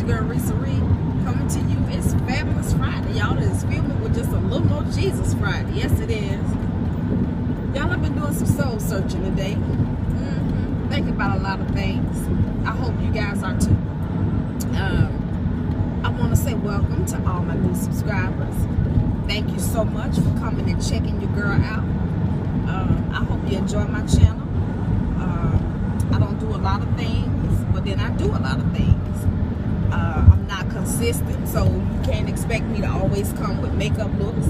girl Risa Reed, coming to you. It's Fabulous Friday, y'all. It's filming with just a little more Jesus Friday. Yes, it is. Y'all have been doing some soul searching today. Thinking about a lot of things. I hope you guys are too. I want to say welcome to all my new subscribers. Thank you so much for coming and checking your girl out. I hope you enjoy my channel. I don't do a lot of things, but then I do a lot of things. I'm not consistent, so you can't expect me to always come with makeup looks,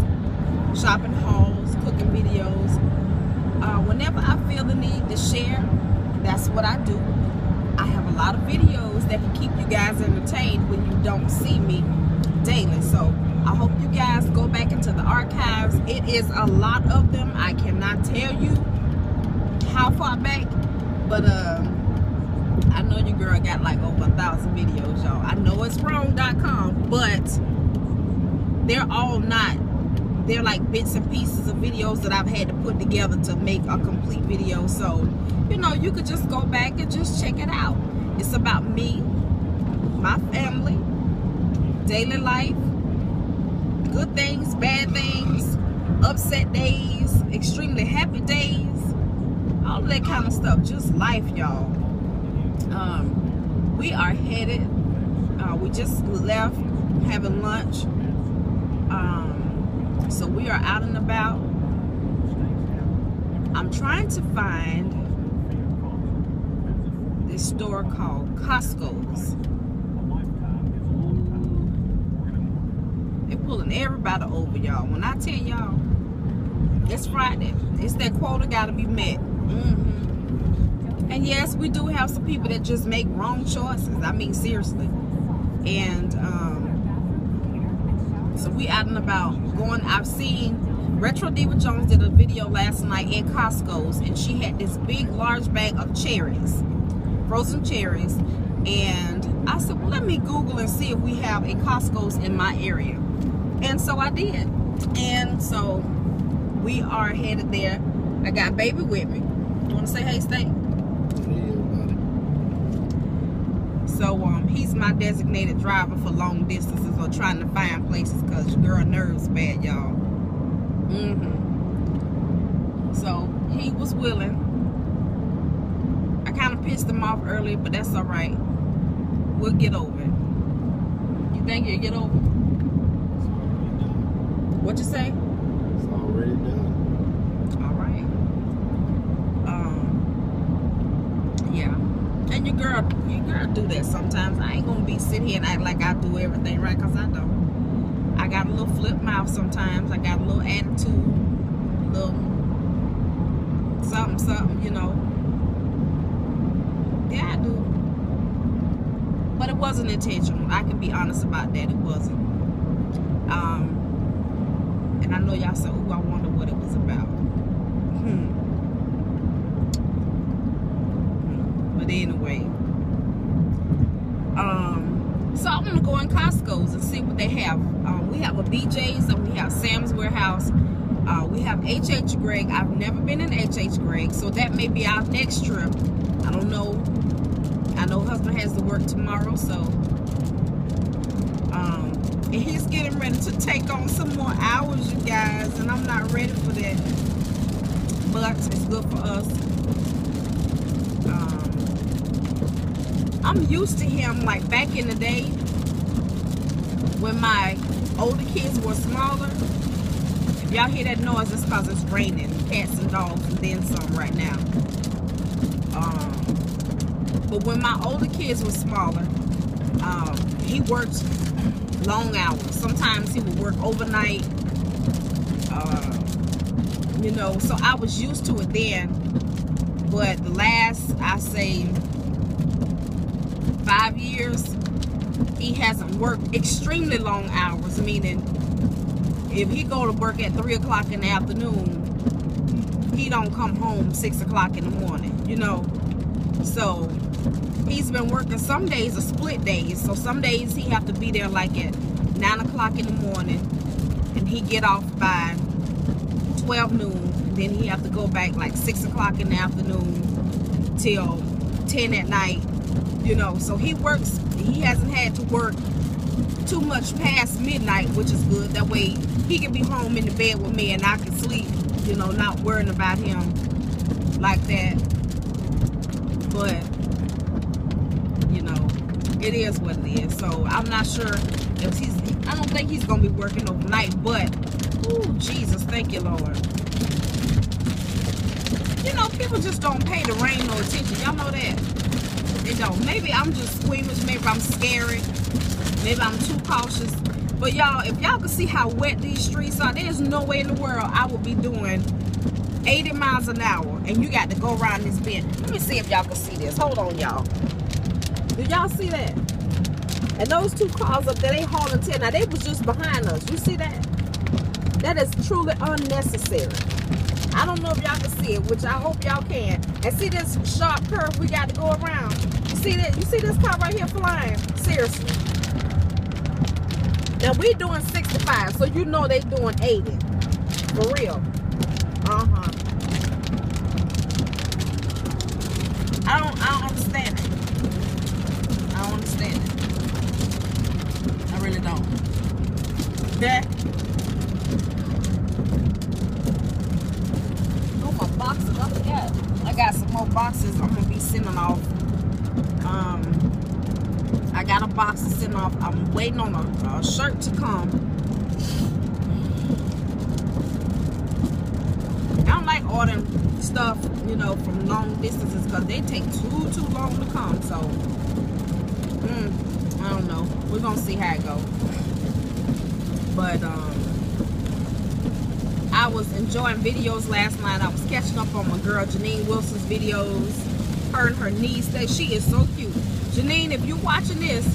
shopping hauls, cooking videos. Whenever I feel the need to share, that's what I do. I have a lot of videos that can keep you guys entertained when you don't see me daily. So I hope you guys go back into the archives. It is a lot of them. I cannot tell you how far back, but I know your girl got like over 1,000 videos, y'all. I know it's wrong.com, but they're all not. They're like bits and pieces of videos that I've had to put together to make a complete video. So, you know, you could just go back and just check it out. It's about me, my family, daily life, good things, bad things, upset days, extremely happy days, all of that kind of stuff. Just life, y'all. We are headed, we just left having lunch. So we are out and about. I'm trying to find this store called Costco's. They're pulling everybody over, y'all. When I tell y'all, it's Friday. It's that quota gotta be met. And yes, we do have some people that just make wrong choices. I mean, seriously. And so we out and about going. I've seen Retro Diva Jones did a video last night at Costco's, and she had this big large bag of cherries, frozen cherries. And I said, well, let me Google and see if we have a Costco's in my area. And so I did. And so we are headed there. I got baby with me. You want to say hey, Stay? So he's my designated driver for long distances or trying to find places, because your girl nerves bad, y'all. So he was willing. I kind of pissed him off earlier, but that's all right. We'll get over it. You think you'll get over it? What you say? It's already done. All right. Yeah. And your girl do that sometimes. I ain't gonna be sitting here and act like I do everything right, because I don't. I got a little flip mouth sometimes. I got a little attitude, a little something, you know. Yeah, I do. But it wasn't intentional. I can be honest about that. It wasn't. And I know y'all said, ooh, I wonder what it was about. But anyway, so I'm gonna go in Costco's and see what they have. We have a BJ's and we have Sam's Warehouse. We have H.H. Gregg. I've never been in H.H. Gregg, so that may be our next trip. I don't know. I know husband has to work tomorrow, so and he's getting ready to take on some more hours, you guys, and I'm not ready for that. But it's good for us. I'm used to him like back in the day when my older kids were smaller. If y'all hear that noise, it's because it's raining. Cats and dogs and then some right now. But when my older kids were smaller, he worked long hours. Sometimes he would work overnight. You know, so I was used to it then. But the last, I say, 5 years, he hasn't worked extremely long hours, meaning if he go to work at 3 o'clock in the afternoon, he don't come home 6 o'clock in the morning, you know. So he's been working, some days are split days. So some days he have to be there like at 9 o'clock in the morning, and he get off by 12 noon. And then he have to go back like 6 o'clock in the afternoon till 10 at night. You know, so he works, he hasn't had to work too much past midnight, which is good. That way he can be home in the bed with me and I can sleep, you know, not worrying about him like that. But, you know, it is what it is. So I'm not sure if I don't think he's going to be working overnight, but, ooh, Jesus, thank you, Lord. You know, people just don't pay the rain no attention. Y'all know that? They don't. Maybe I'm just squeamish. Maybe I'm scary. Maybe I'm too cautious. But y'all, if y'all can see how wet these streets are, there's no way in the world I would be doing 80 miles an hour and you got to go around this bend. Let me see if y'all can see this. Hold on, y'all. Do y'all see that? And those two cars up there, they hauling 10. Now, they was just behind us. You see that? That is truly unnecessary. I don't know if y'all can see it, which I hope y'all can. And see this sharp curve we got to go around? You see that? You see this car right here flying? Seriously. Now we doing 65, so you know they doing 80. For real. Uh-huh. I don't understand it. I don't understand it. I really don't. That. Oh, my boxes. I got some more boxes I'm gonna be sending off. I got a box to send off. I'm waiting on a shirt to come. I don't like ordering stuff, you know, from long distances because they take too long to come. So, I don't know. We're gonna see how it goes. But I was enjoying videos last night. I was catching up on my girl Janine Wilson's videos. Her and her niece. She is so cute. Janine, if you're watching this,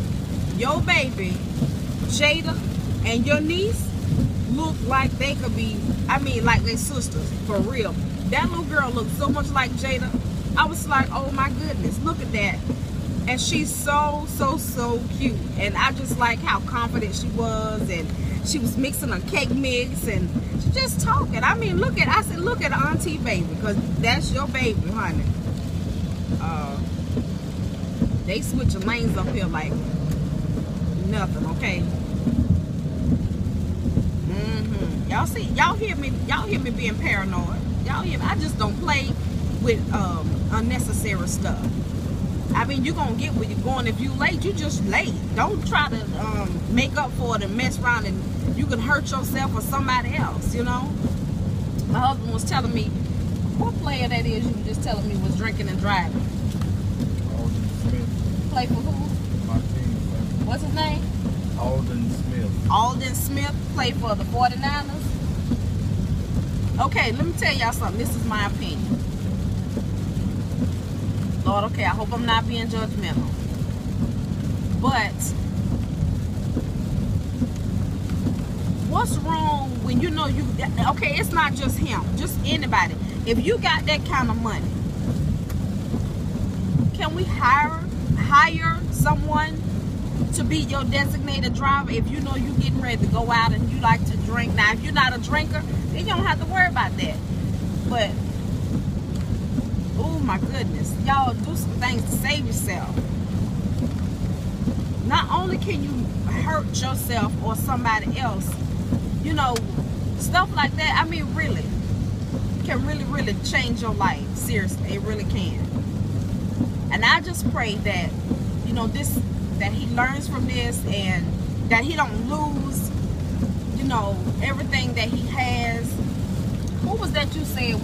your baby, Jada, and your niece look like they could be, I mean, like they sisters, for real. That little girl looks so much like Jada. I was like, oh my goodness, look at that. And she's so cute. And I just like how confident she was, and she was mixing a cake mix, and she just talking. I mean, I said, look at Auntie Baby, because that's your baby, honey. They switching lanes up here like nothing, okay? Y'all hear me being paranoid. Y'all hear me? I just don't play with unnecessary stuff. I mean, you're gonna get where you're going. If you late, you just late. Don't try to make up for it and mess around and you can hurt yourself or somebody else, you know? My husband was telling me, what player that is you were just telling me was drinking and driving? Play for who? My team. What's his name? Alden Smith. Alden Smith played for the 49ers. Okay, let me tell y'all something. This is my opinion. Lord, okay, I hope I'm not being judgmental. But what's wrong when you know you, okay, it's not just him, just anybody. If you got that kind of money, can we hire someone to be your designated driver if you know you're getting ready to go out and you like to drink? Now, if you're not a drinker, then you don't have to worry about that. But, oh my goodness, y'all do some things to save yourself. Not only can you hurt yourself or somebody else, you know, stuff like that, I mean, really, can really change your life. Seriously, it really can. And I just pray that, you know, that he learns from this and that he don't lose, you know, everything that he has. What was that you said?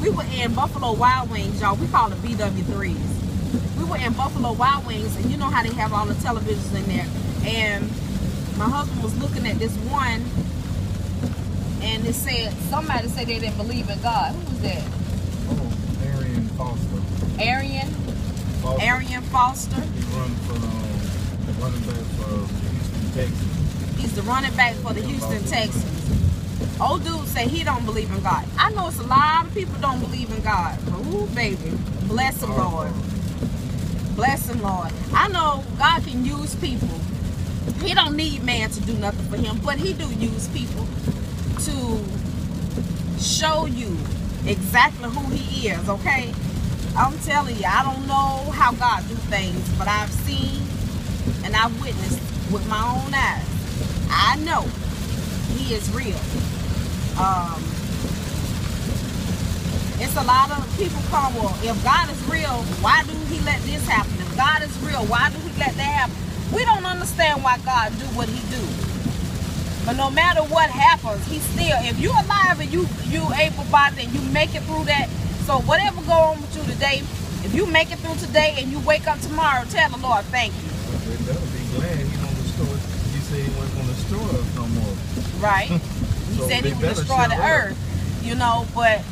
We were in Buffalo Wild Wings, y'all. We call it BW3s. We were in Buffalo Wild Wings, and you know how they have all the televisions in there. And my husband was looking at this one, and it said, somebody said they didn't believe in God. Who was that? Oh, Arian Foster. Arian Foster. He runs for running back for Houston, Texas. He's the running back for the Houston Texans. Old dude say he don't believe in God. I know it's a lot of people don't believe in God. But ooh, baby, bless him, Lord. Bless him, Lord. I know God can use people. He don't need man to do nothing for him, but he do use people to show you exactly who he is, okay? I'm telling you, I don't know how God do things, but I've seen and I've witnessed with my own eyes. I know He is real. It's a lot of people come, well, if God is real, why do He let this happen? If God is real, why do He let that happen? We don't understand why God do what He do. But no matter what happens, He still, if you're alive and you able-bodied and you make it through that, so whatever go on with you today, if you make it through today and you wake up tomorrow, tell the Lord thank you. They better be glad He don't destroy. He said He wasn't going to destroy us no more. Right. He So said He they would better destroy the shut up. earth, you know, but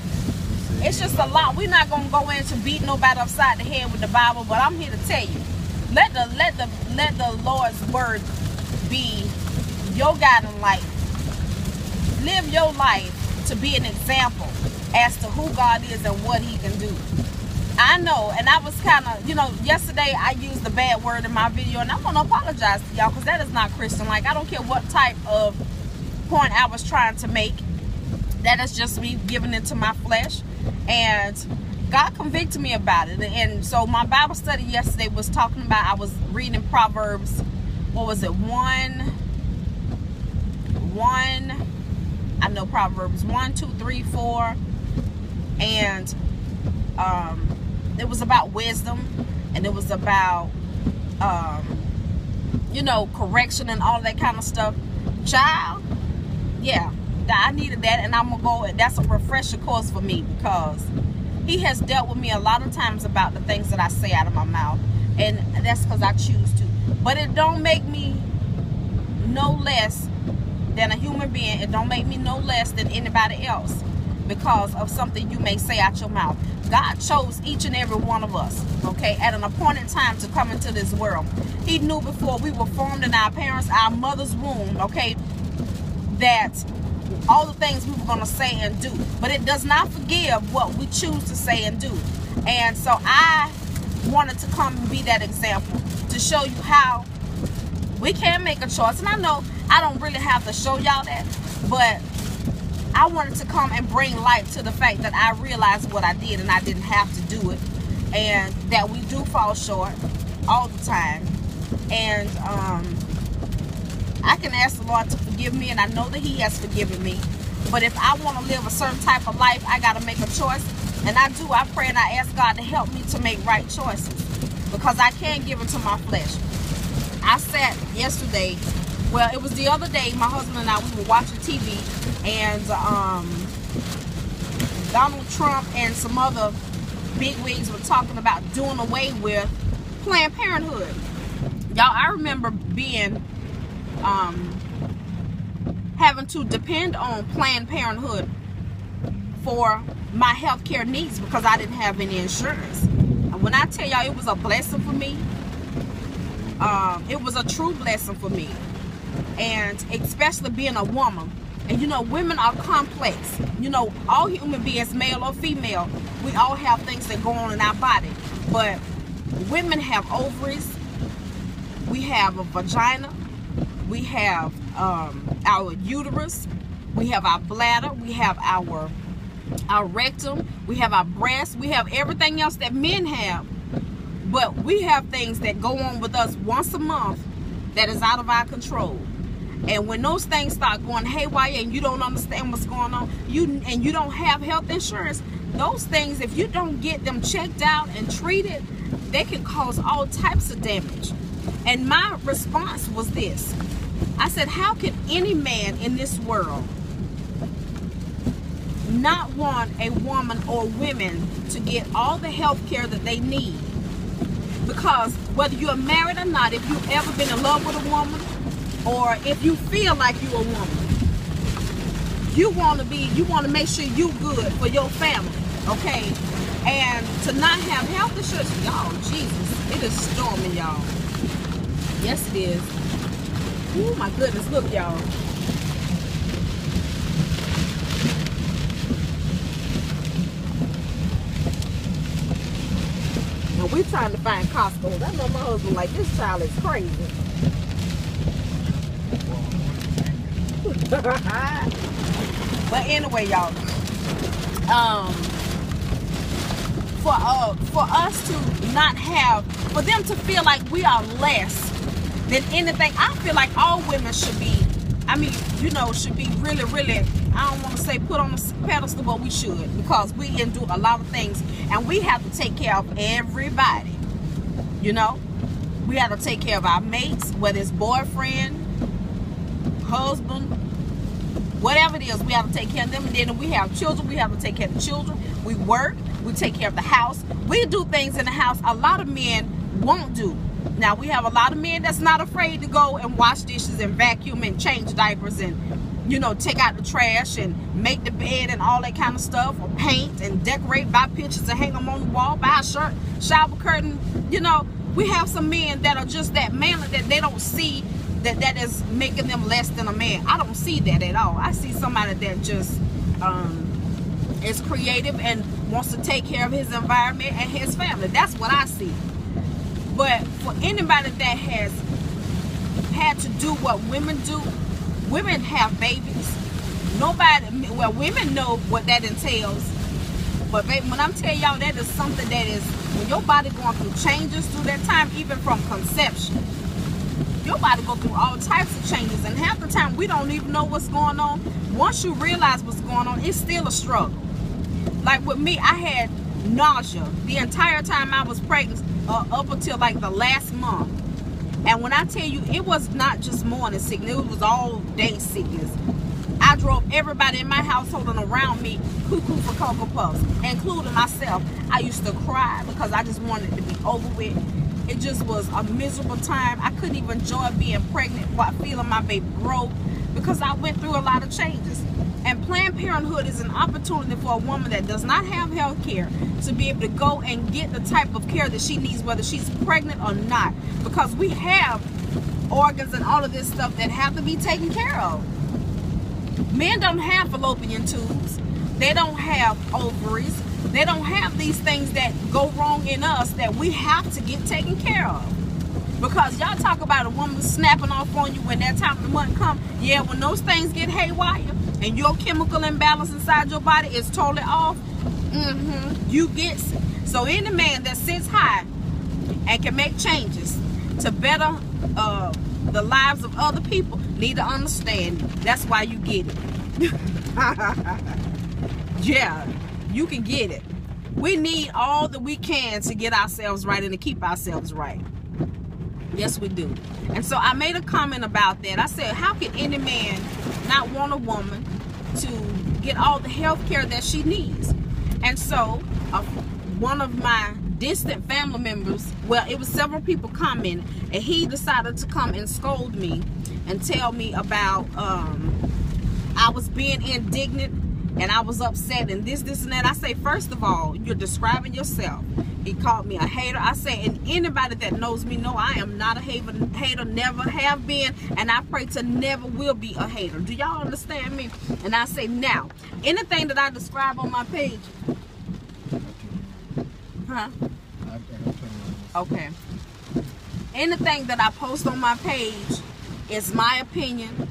it's just a lot. We're not going to go into beat nobody upside the head with the Bible, but I'm here to tell you, let the Lord's word be your guiding light. Live your life to be an example as to who God is and what He can do. I know, and I was kind of, you know, yesterday I used a bad word in my video, and I want to apologize to y'all because that is not Christian. Like, I don't care what type of point I was trying to make. That is just me giving it to my flesh. And God convicted me about it. And so my Bible study yesterday was talking about, I was reading Proverbs, what was it, I know Proverbs 1, 2, 3, 4. And it was about wisdom. And it was about, you know, correction and all that kind of stuff. Child, yeah. I needed that, and I'm gonna go, and that's a refresher course for me, because He has dealt with me a lot of times about the things that I say out of my mouth, and that's because I choose to. But it don't make me no less than a human being. It don't make me no less than anybody else because of something you may say out your mouth. God chose each and every one of us, okay, at an appointed time to come into this world. He knew before we were formed in our parents, our mother's womb, okay, that all the things we were going to say and do, but it does not forgive what we choose to say and do. And so I wanted to come and be that example to show you how we can make a choice. And I know I don't really have to show y'all that, but I wanted to come and bring light to the fact that I realized what I did and I didn't have to do it, and that we do fall short all the time. And I can ask the Lord to forgive me, and I know that He has forgiven me. But if I want to live a certain type of life, I got to make a choice. And I do. I pray and I ask God to help me to make right choices, because I can't give into my flesh. I sat yesterday, well, it was the other day, my husband and I, we were watching TV, and Donald Trump and some other bigwigs were talking about doing away with Planned Parenthood. Y'all, I remember being having to depend on Planned Parenthood for my health care needs because I didn't have any insurance. And when I tell y'all, it was a blessing for me. It was a true blessing for me. And especially being a woman. And you know, women are complex. You know, all human beings, male or female, we all have things that go on in our body. But women have ovaries. We have a vagina. We have our uterus. We have our bladder. We have our rectum. We have our breasts. We have everything else that men have. But we have things that go on with us once a month that is out of our control. And when those things start going haywire and you don't understand what's going on, and you don't have health insurance, those things, if you don't get them checked out and treated, they can cause all types of damage. And my response was this. I said, how can any man in this world not want a woman or women to get all the health care that they need? Because whether you're married or not, if you've ever been in love with a woman, or if you feel like you're a woman, you want to make sure you're good for your family, okay? And to not have health insurance, y'all, Jesus, it is storming, y'all. Yes, it is. Oh my goodness, look, y'all. Now we're trying to find Costco. I know my husband like, this child is crazy. But anyway, y'all, for us to not have, for them to feel like we are less than anything. I feel like all women should be, I mean, you know, should be really, really, I don't want to say put on a pedestal, but we should, because we endure a lot of things, and we have to take care of everybody. You know, we have to take care of our mates, whether it's boyfriend, husband, whatever it is. We have to take care of them. And then we have children, we have to take care of the children. We work, we take care of the house. We do things in the house a lot of men won't do. Now, we have a lot of men that's not afraid to go and wash dishes and vacuum and change diapers and, you know, take out the trash and make the bed and all that kind of stuff, or paint and decorate, buy pictures and hang them on the wall, buy a shirt, shower curtain. You know, we have some men that are just that manly that they don't see that is making them less than a man. I don't see that at all. I see somebody that just is creative and wants to take care of his environment and his family. That's what I see. But for anybody that has had to do what women do, women have babies. Nobody, well, women know what that entails. But baby, when I'm telling y'all, that is something that is, when your body going through changes through that time, even from conception, your body go through all types of changes. And half the time, we don't even know what's going on. Once you realize what's going on, it's still a struggle. Like with me, I had nausea the entire time I was pregnant, up until like the last month. And when I tell you, it was not just morning sickness, it was all day sickness. I drove everybody in my household and around me cuckoo for Cocoa Puffs, including myself. I used to cry because I just wanted it to be over with. It just was a miserable time. I couldn't even enjoy being pregnant while feeling my baby grow, because I went through a lot of changes. And Planned Parenthood is an opportunity for a woman that does not have health care to be able to go and get the type of care that she needs, whether she's pregnant or not. Because we have organs and all of this stuff that have to be taken care of. Men don't have fallopian tubes. They don't have ovaries. They don't have these things that go wrong in us that we have to get taken care of. Because y'all talk about a woman snapping off on you when that time of the month comes. Yeah, when those things get haywire and your chemical imbalance inside your body is totally off, you get sick. So any man that sits high and can make changes to better the lives of other people need to understand it. That's why you get it. Yeah, you can get it. We need all that we can to get ourselves right and to keep ourselves right. Yes, we do. And so I made a comment about that. I said, how can any man not want a woman to get all the health care that she needs? And so one of my distant family members, well, it was several people commenting, and he decided to come and scold me and tell me about I was being indignant and I was upset and this and that. I say, first of all, you're describing yourself. He called me a hater. I say, and anybody that knows me know I am not a hater, never have been, and I pray to never will be a hater. Do y'all understand me? And I say, now, anything that I describe on my page, okay, anything that I post on my page is my opinion,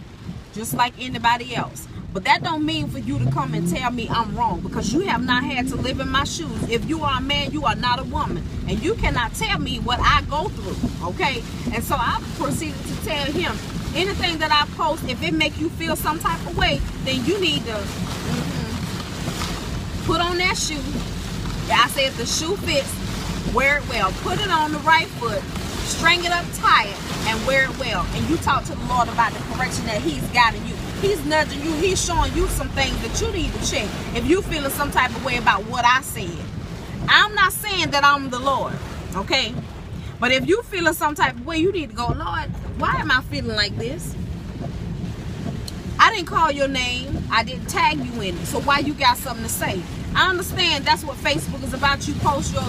just like anybody else. But that don't mean for you to come and tell me I'm wrong, because you have not had to live in my shoes. If you are a man, you are not a woman, and you cannot tell me what I go through, okay? And so I proceeded to tell him, anything that I post, if it make you feel some type of way, then you need to put on that shoe. I said, if the shoe fits, wear it well. Put it on the right foot, string it up tight, and wear it well. And you talk to the Lord about the correction that He's guiding you. He's nudging you. He's showing you some things that you need to check if you feeling some type of way about what I said. I'm not saying that I'm the Lord, okay? But if you feeling some type of way, you need to go, Lord, why am I feeling like this? I didn't call your name. I didn't tag you in it. So why you got something to say? I understand that's what Facebook is about. You post your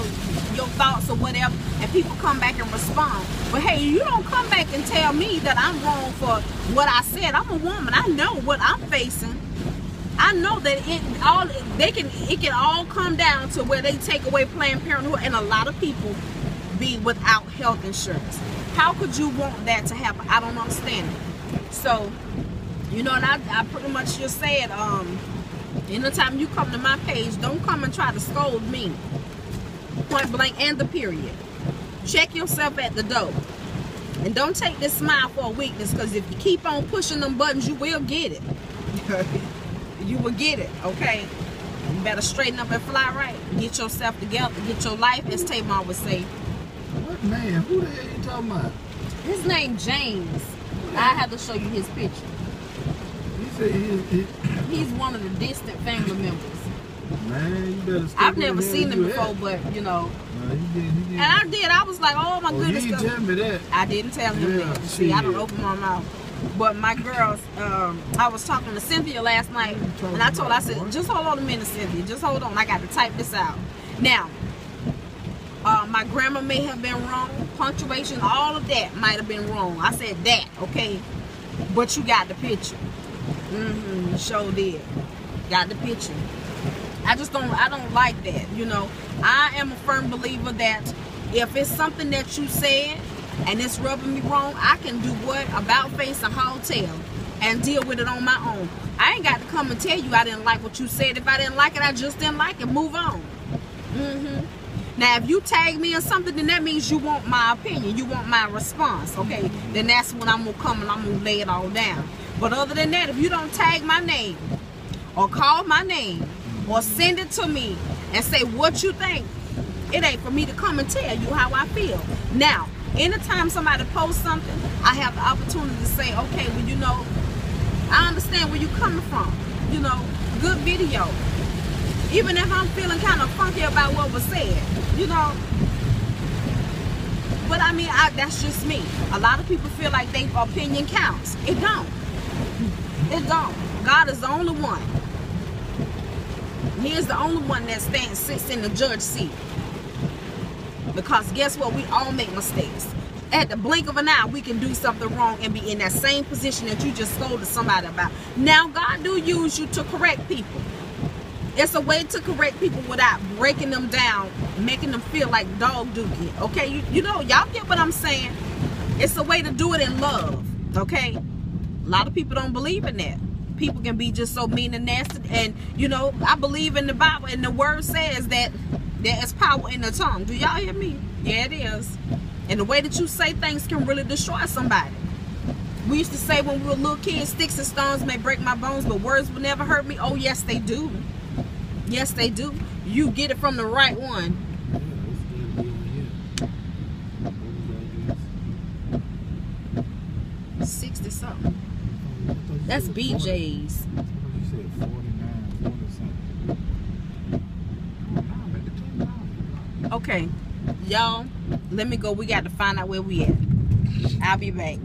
thoughts or whatever, and people come back and respond. But hey, you don't come back and tell me that I'm wrong for what I said. I'm a woman. I know what I'm facing. I know that it can all come down to where they take away Planned Parenthood, and a lot of people be without health insurance. How could you want that to happen? I don't understand it. So, you know, and I pretty much just said, anytime you come to my page, don't come and try to scold me. point blank and the period. Check yourself at the door. And don't take this smile for a weakness, because if you keep on pushing them buttons, you will get it. You will get it, okay? You better straighten up and fly right. Get yourself together. Get your life, as Tamar would say. What man? Who the hell you talking about? His name James. I have to show you his picture. He said he's one of the distant family members. Man, you better stay. I've never seen him before, but you know. He did. And I did. I was like, oh my goodness. You didn't tell me that. I didn't tell him that. See, I don't open my mouth. But my girls, I was talking to Cynthia last night, and I told her, I said, just hold on a minute, Cynthia. Just hold on. I got to type this out. Now, my grammar may have been wrong. Punctuation, all of that might have been wrong. I said that, okay? But you got the picture. Sure did. Got the picture. I don't like that, you know. I am a firm believer that if it's something that you said and it's rubbing me wrong, I can do what? About face a hotel and deal with it on my own. I ain't got to come and tell you I didn't like what you said. If I didn't like it, I just didn't like it. Move on. Now, if you tag me in something, then that means you want my opinion. You want my response, okay? Then that's when I'm going to come and I'm going to lay it all down. But other than that, if you don't tag my name or call my name or send it to me and say what you think, it ain't for me to come and tell you how I feel. Now, anytime somebody posts something, I have the opportunity to say, okay, well, you know, I understand where you're coming from. You know, good video. Even if I'm feeling kind of funky about what was said, you know. But I mean, that's just me. A lot of people feel like their opinion counts. It don't. It don't. God is the only one. He is the only one that sits in the judge seat. Because guess what? We all make mistakes. At the blink of an eye, we can do something wrong and be in that same position that you just scolded somebody about. Now, God do use you to correct people. It's a way to correct people without breaking them down, making them feel like dog dookie. Okay, you know, y'all get what I'm saying? It's a way to do it in love. Okay, a lot of people don't believe in that. People can be just so mean and nasty. And you know, I believe in the Bible, and the word says that there is power in the tongue. Do y'all hear me? Yeah, it is. And the way that you say things can really destroy somebody. We used to say when we were little kids, sticks and stones may break my bones, but words will never hurt me. Oh, yes, they do. Yes, they do. You get it from the right one. 60 something. That's BJ's. You said 49, 40 something. Okay, y'all, let me go. We got to find out where we at. I'll be back.